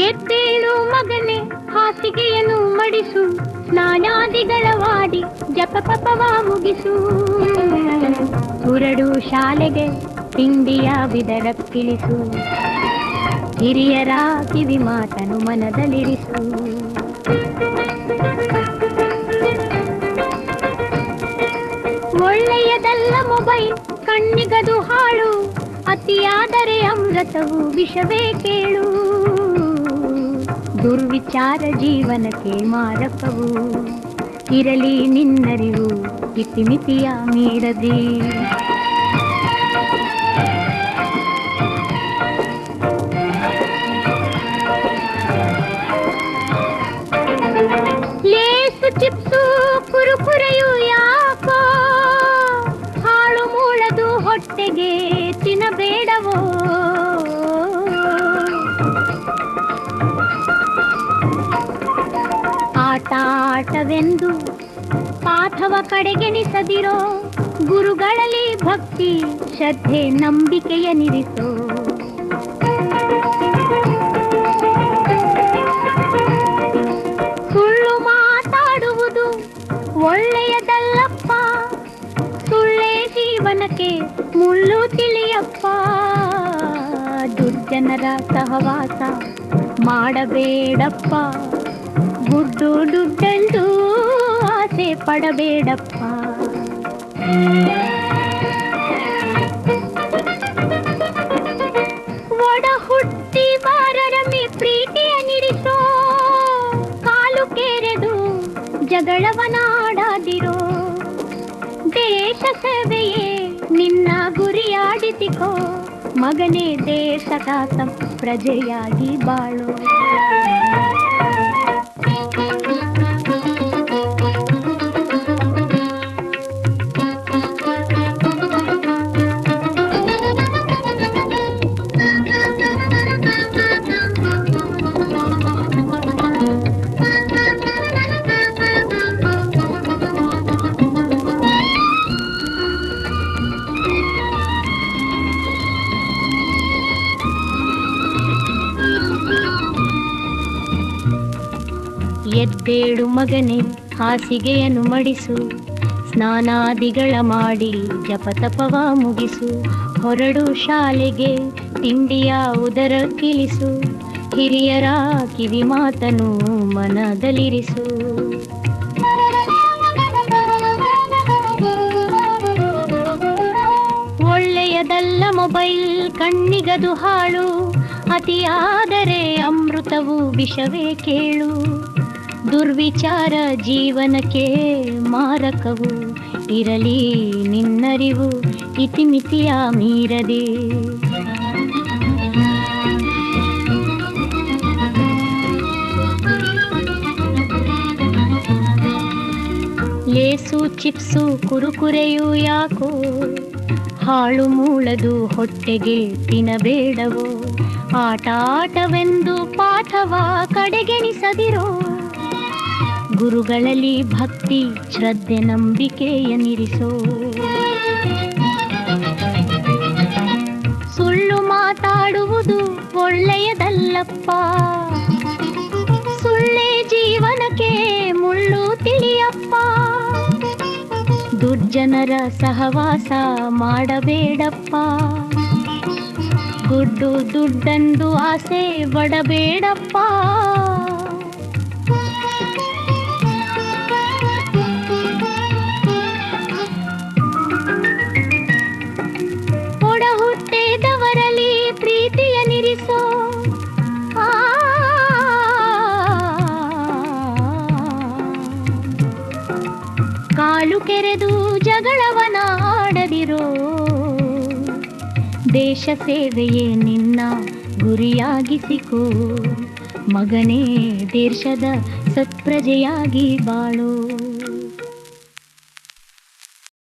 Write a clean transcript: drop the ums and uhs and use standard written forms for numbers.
ಎದ್ದೇಳು ಮಗನೇ, ಹಾಸಿಗೆಯನ್ನು ಮಡಿಸು, ಸ್ನಾನಾದಿಗಳವಾಡಿ ಜಪಪವ ಮುಗಿಸು. ಹೊರಡು ಶಾಲೆಗೆ, ತಿಂಡಿಯ ಬಿದರಕ್ಕಿಳಿಸು, ಹಿರಿಯರ ಕಿವಿ ಮಾತನು ಮನದಲ್ಲಿರಿಸು. ಒಳ್ಳೆಯದಲ್ಲ ಮೊಬೈಲ್, ಕಣ್ಣಿಗದು ಹಾಳು, ಅತಿಯಾದರೆ ಅಮೃತವು ವಿಷವೇ ಕೇಳು. ದುರ್ವಿಚಾರ ಜೀವನಕ್ಕೆ ಮಾರಕವು, ಇರಲಿ ನಿನ್ನರಿವು ಇತಿಮಿತಿಯ ಮೀರದೆ. ಲೇಸು ಚಿಪ್ಸು ಕುರುಕುರೆಯು ಯಾಕೋ, ಹಾಳು ಮೂಳದು ಹೊಟ್ಟೆಗೆ ತಿನ್ನಬೇಡವೋ. ಆಟವೆಂದು ಪಾಠವ ಕಡೆಗೆಣಿಸದಿರೋ, ಗುರುಗಳಲ್ಲಿ ಭಕ್ತಿ ಶ್ರದ್ಧೆ ನಂಬಿಕೆಯ ನಿರಿಸೋ. ಸುಳ್ಳು ಮಾತಾಡುವುದು ಒಳ್ಳೆಯದಲ್ಲಪ್ಪ, ಸುಳ್ಳೇ ಜೀವನಕ್ಕೆ ಮುಳ್ಳು ತಿಳಿಯಪ್ಪ. ದುರ್ಜನರ ಸಹವಾಸ ಮಾಡಬೇಡಪ್ಪ, ದುಡ್ಡೆಂದು ಆಸೆ ಪಡಬೇಡಪ್ಪ. ಒಡ ಹುಟ್ಟಿ ಬಾರರಮಿ ಪ್ರೀತಿಯ ನಿರಿಸೋ, ಕಾಲು ಕೆರೆದು ಜಗಳವನಾಡದಿರೋ. ದೇಶ ಸೇವೆಯೇ ನಿನ್ನ ಗುರಿಯಾಡಿಸಿಕೋ, ಮಗನೇ ದೇಶದ ಪ್ರಜೆಯಾಗಿ ಬಾಳೋ. ಎದ್ದೇಳು ಮಗನೇ, ಹಾಸಿಗೆಯನ್ನು ಮಡಿಸು, ಸ್ನಾನಾದಿಗಳ ಮಾಡಿ ಜಪತಪವ ಮುಗಿಸು. ಹೊರಡು ಶಾಲೆಗೆ, ತಿಂಡಿಯ ಉದರಕ್ಕಿಳಿಸು, ಹಿರಿಯರ ಕಿವಿ ಮಾತನು ಮನದಲ್ಲಿರಿಸು. ಒಳ್ಳೆಯದಲ್ಲ ಮೊಬೈಲ್, ಕಣ್ಣಿಗದು ಹಾಳು, ಅತಿಯಾದರೆ ಅಮೃತವು ವಿಷವೇ ಕೇಳು. ದುರ್ವಿಚಾರ ಜೀವನಕ್ಕೆ ಮಾರಕವು, ಇರಲಿ ನಿನ್ನರಿವು ಇತಿಮಿತಿಯ ಮೀರದೆ. ಲೇಸು ಚಿಪ್ಸು ಕುರುಕುರೆಯು ಯಾಕೋ, ಹಾಳು ಮೂಳದು ಹೊಟ್ಟೆಗೆ ತಿನ್ನಬೇಡವೋ. ಆಟವೆಂದು ಪಾಠವ ಕಡೆಗೆಣಿಸದಿರೋ, ಗುರುಗಳಲ್ಲಿ ಭಕ್ತಿ ಶ್ರದ್ಧೆ ನಂಬಿಕೆಯ ನಿರಿಸೋ. ಸುಳ್ಳು ಮಾತಾಡುವುದು ಒಳ್ಳೆಯದಲ್ಲಪ್ಪ, ಸುಳ್ಳೇ ಜೀವನಕ್ಕೆ ಮುಳ್ಳು ತಿಳಿಯಪ್ಪ. ದುರ್ಜನರ ಸಹವಾಸ ಮಾಡಬೇಡಪ್ಪ, ದುಡ್ಡೆಂದು ಆಸೆ ಬಡಬೇಡಪ್ಪ. ಒಡ ಹುಟ್ಟಿದವರಲ್ಲಿ ಪ್ರೀತಿಯ ನಿರಿಸೋ, ಕಾಲು ಕೆರೆದು ಜಗಳವನಾಡದಿರೋ. ದೇಶ ಸೇವೆಯೇ ನಿನ್ನ ಗುರಿಯಾಗಿಸಿಕೋ, ಮಗನೇ ದೇಶದ ಸತ್ಪ್ರಜೆಯಾಗಿ ಬಾಳೋ.